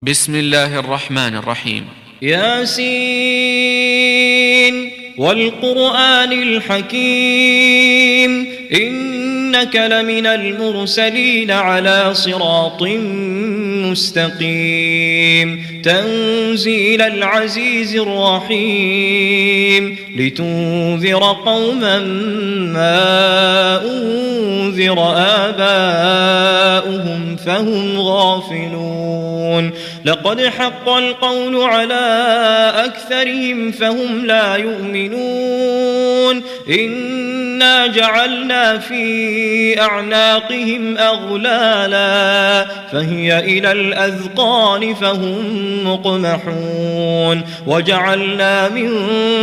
بسم الله الرحمن الرحيم. ياسين والقرآن الحكيم إنك لمن المرسلين على صراط مستقيم تنزيل العزيز الرحيم لتنذر قوما ما أنذر آباؤهم فهم غافلون لقد حق القول على أكثرهم فهم لا يؤمنون إنا جعلنا في أعناقهم أغلالا فهي إلى الأذقان فهم مقمحون وجعلنا من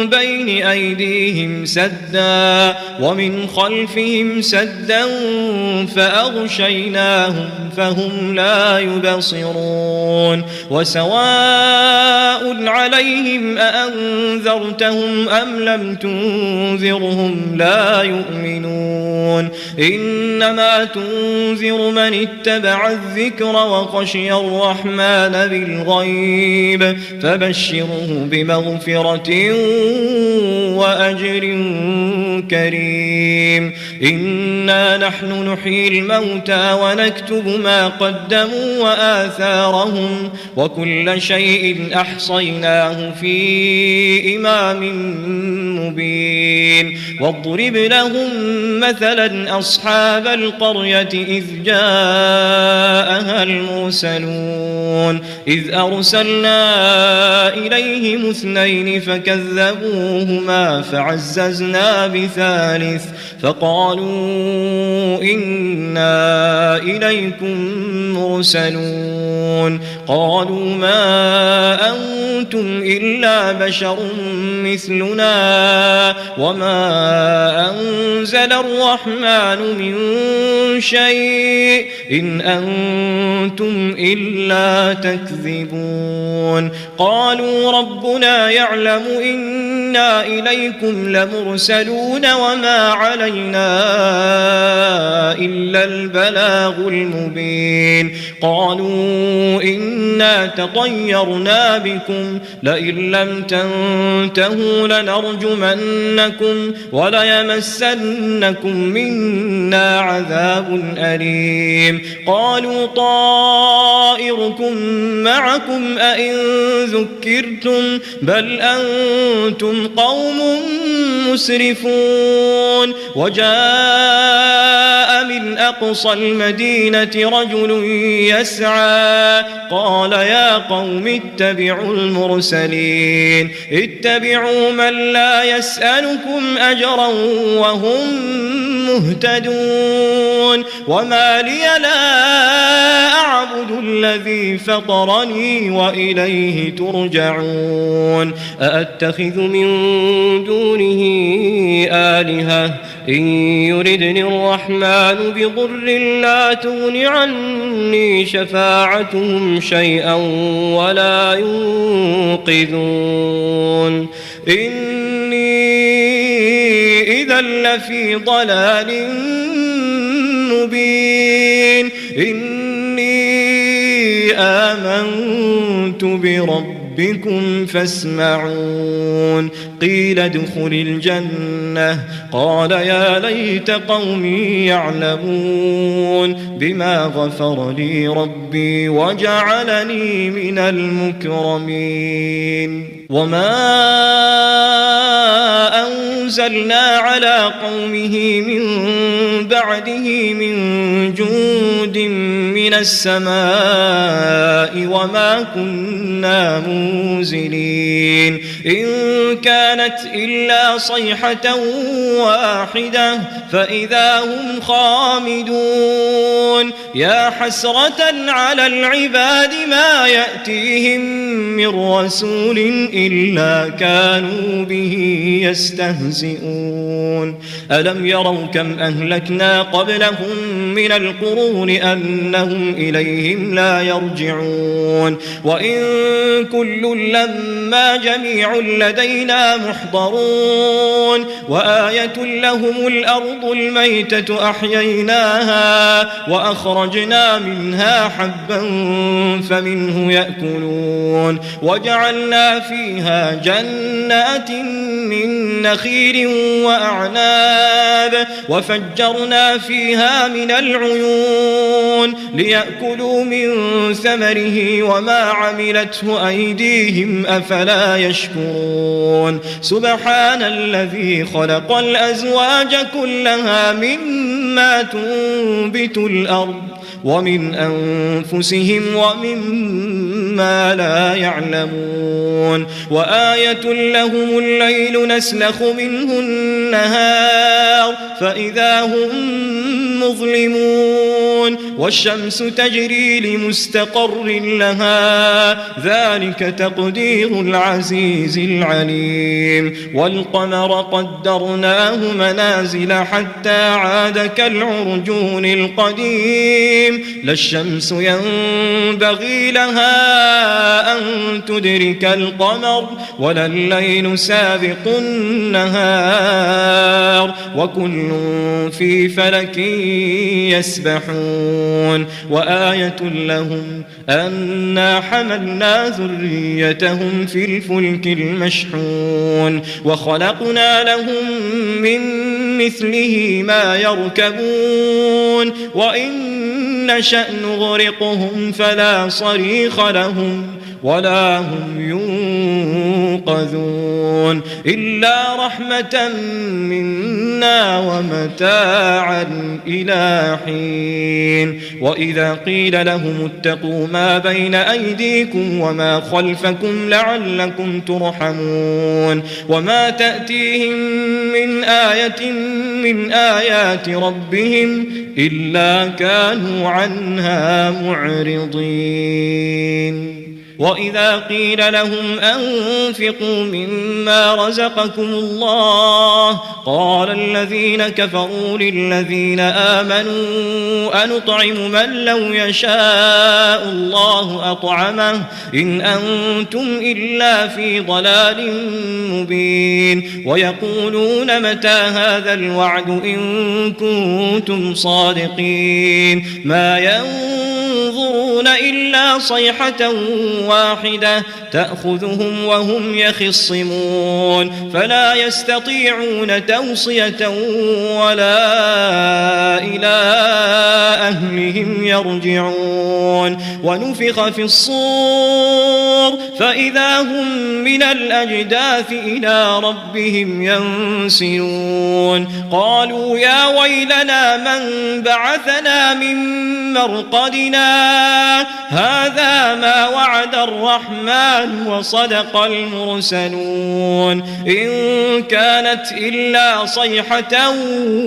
بين أيديهم سدا ومن خلفهم سدا فأغشيناهم فهم لا يبصرون وسواء عليهم أأنذرتهم أم لم تنذرهم لا يؤمنون إنما تنذر من اتبع الذكر وخشي الرحمن بالغيب فبشره بمغفرة وأجر كريم إنا نحن نحيي الموتى ونكتب ما قدموا وآثارهم وكل شيء أحصيناه في إمام مبين واضرب لهم مثلا أصحاب القرية إذ جاءها المرسلون إذ أرسلنا إليهم اثنين فكذبوهما فعززنا بثالث فقالوا إنا إليكم مرسلون قالوا ما أنتم إلا بشر مثلنا وما أنزل الرحمن من شيء إن أنتم إلا تكذبون قالوا ربنا يعلم إنا إليكم لمرسلون وما علينا إلا البلاغ المبين قالوا إنا تطيرنا بكم لئن لم تنتهوا لنرجمنكم وليمسنكم منا عذاب أليم قالوا طائركم معكم أئن ذكرتم بل أنتم قوم مسرفون وجاء من أقصى المدينة رجل يسعى قال يا قوم اتبعوا المرسلين اتبعوا من لا يسألكم أجرا وهم مهتدون وما لي لا أعبد الذي فطرني وإليه ترجعون أأتخذ من دونه آلهة إن يردني الرحمن بضر لا تغن عني شفاعتهم شيئا ولا ينقذون إني إذا لفي ضلال مبين إني آمنت بربكم فاسمعون قيل ادخل الجنة قال يا ليت قومي يعلمون بما غفر لي ربي وجعلني من المكرمين وما أنزلنا على قومه من بعده من جند من السماء وما كنا منزلين إن كانت إلا صيحة واحدة فإذا هم خامدون يا حسرة على العباد ما يأتيهم من رسول إلا كانوا به يستهزئون ألم يروا كم أهلكنا قبلهم من القرون أنهم فهم إليهم لا يرجعون وإن كل لما جميع لدينا محضرون وآية لهم الأرض الميتة أحييناها وأخرجنا منها حبا فمنه يأكلون وجعلنا فيها جنات من نخيل وأعناب وفجرنا فيها من العيون ليأكلوا من ثمره وما عملته أيديهم أفلا يشكرون سبحان الذي خلق الأزواج كلها مما تنبت الأرض ومن أنفسهم ومما لا يعلمون وآية لهم الليل نسلخ منه النهار فإذا هم مظلمون والشمس تجري لمستقر لها ذلك تقدير العزيز العليم والقمر قدرناه منازل حتى عاد كالعرجون القديم لا الشمس ينبغي لها أن تدرك القمر ولا الليل سابق النهار وكل في فلك يسبحون وآية لهم أنا حملنا ذريتهم في الفلك المشحون وخلقنا لهم من مثله ما يركبون وإن نشأ نغرقهم فلا صريخ لهم ولا هم ينقذون إلا رحمة منا ومتاعا إلى حين وإذا قيل لهم اتقوا ما بين أيديكم وما خلفكم لعلكم ترحمون وما تأتيهم من آية من آيات ربهم إلا كانوا عنها معرضين وإذا قيل لهم أنفقوا مما رزقكم الله قال الذين كفروا للذين آمنوا أنطعم من لو يشاء الله أطعمه إن أنتم إلا في ضلال مبين ويقولون متى هذا الوعد إن كنتم صادقين ما ينظرون إلا صيحة واحدة تأخذهم وهم يخصمون فلا يستطيعون توصية ولا إلى أهلهم يرجعون ونفخ في الصور فإذا هم من الأجداث إلى ربهم ينسلون قالوا يا ويلنا من بعثنا من مرقدنا هذا ما وعد الرحمن وصدق المرسلون إن كانت إلا صيحة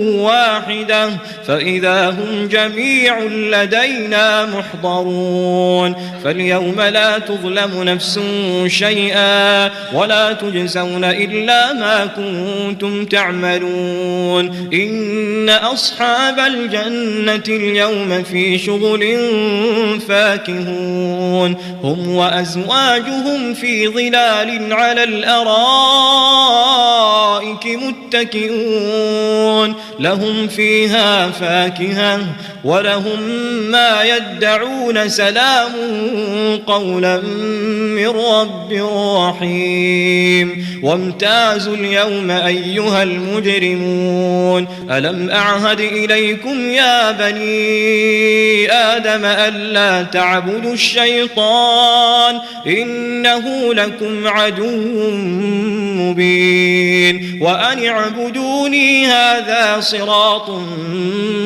واحدة فإذا هم جميع لدينا محضرون فاليوم لا تظلم نفس شيئا ولا تجزون إلا ما كنتم تعملون إن أصحاب الجنة اليوم في شغل فاكهون هم وأزواجهم في ظلال على الأرائك متكئون لهم فيها فاكهة ولهم ما يدعون سلام قولا من رب رحيم وامتازوا اليوم أيها المجرمون ألم أعهد إليكم يا بني آدم ألا تعبدوا الشيطان إنه لكم عدو مبين وأن اعبدوني هذا صراط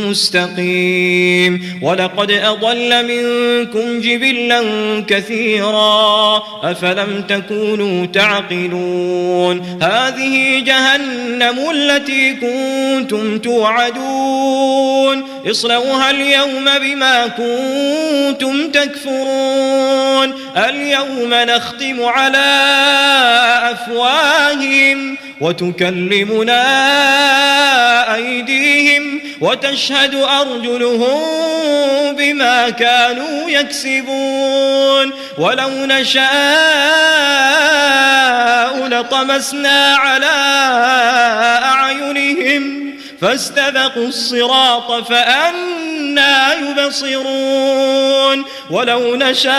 مستقيم ولقد أضل منكم جبلا كثيرا أفلم تكونوا تعقلون هذه جهنم التي كنتم توعدون اصلوها اليوم بما كنتم تكفرون اليوم نختم على أفواههم وتكلمنا أيديهم وتشهد أرجلهم بما كانوا يكسبون ولو نشاء لطمسنا على أعينهم فاستبقوا الصراط فأنى يبصرون ولو نشاء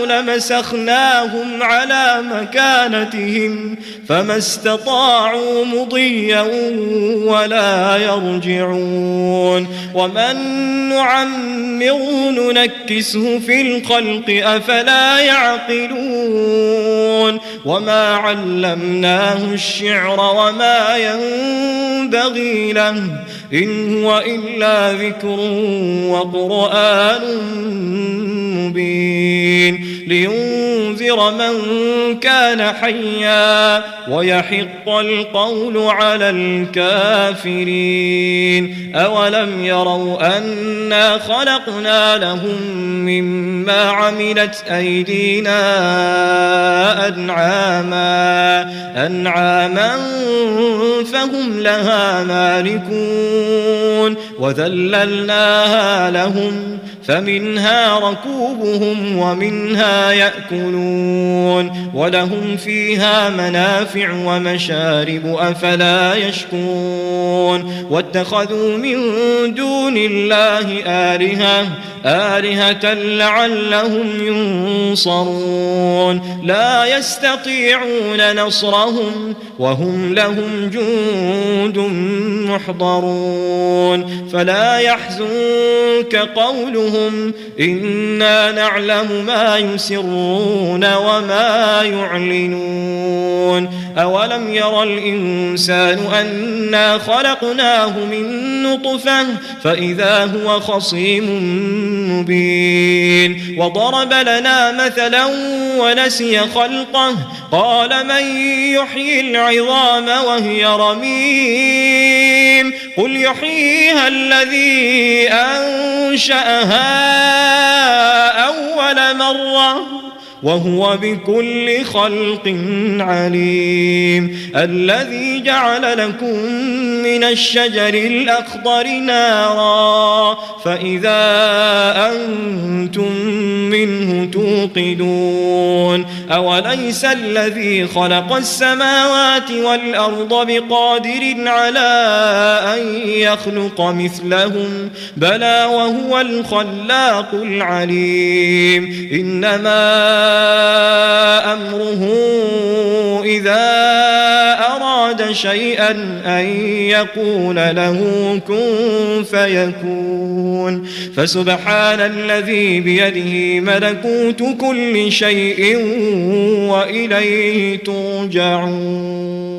لمسخناهم على مكانتهم فما استطاعوا مضيا ولا يرجعون ومن نعمره ننكسه في الخلق أفلا يعقلون وما علمناه الشعر وما ينبغي له إن هو إلا ذكر وقرآن مبين لينذر من كان حيا ويحق القول على الكافرين أولم يروا أنا خلقنا لهم مما عملت أيدينا أنعاما فهم لها مالكون وذللناها لهم فمنها ركوبهم ومنها يأكلون ولهم فيها منافع ومشارب أفلا يشكرون واتخذوا من دون الله آلهة لعلهم ينصرون لا يستطيعون نصرهم وهم لهم جند محضرون فلا يحزنك قولهم إنا نعلم ما يسرون وما يعلنون أولم ير الإنسان أنا خلقناه من نطفة فإذا هو خصيم مبين وضرب لنا مثلا ونسي خلقه قال من يحيي العظام وهي رميم قل يحييها الذي أنشأها أول مرة وهو بكل خلق عليم الذي جعل لكم من الشجر الأخضر نارا فإذا أنتم منه توقدون أوليس الذي خلق السماوات والأرض بقادر على أن يخلق مثلهم بلى وهو الخلاق العليم إنما أمره إذا أراد شيئا أن يقول له كن فيكون فسبحان الذي بيده ملكوت كل شيء وإليه ترجعون.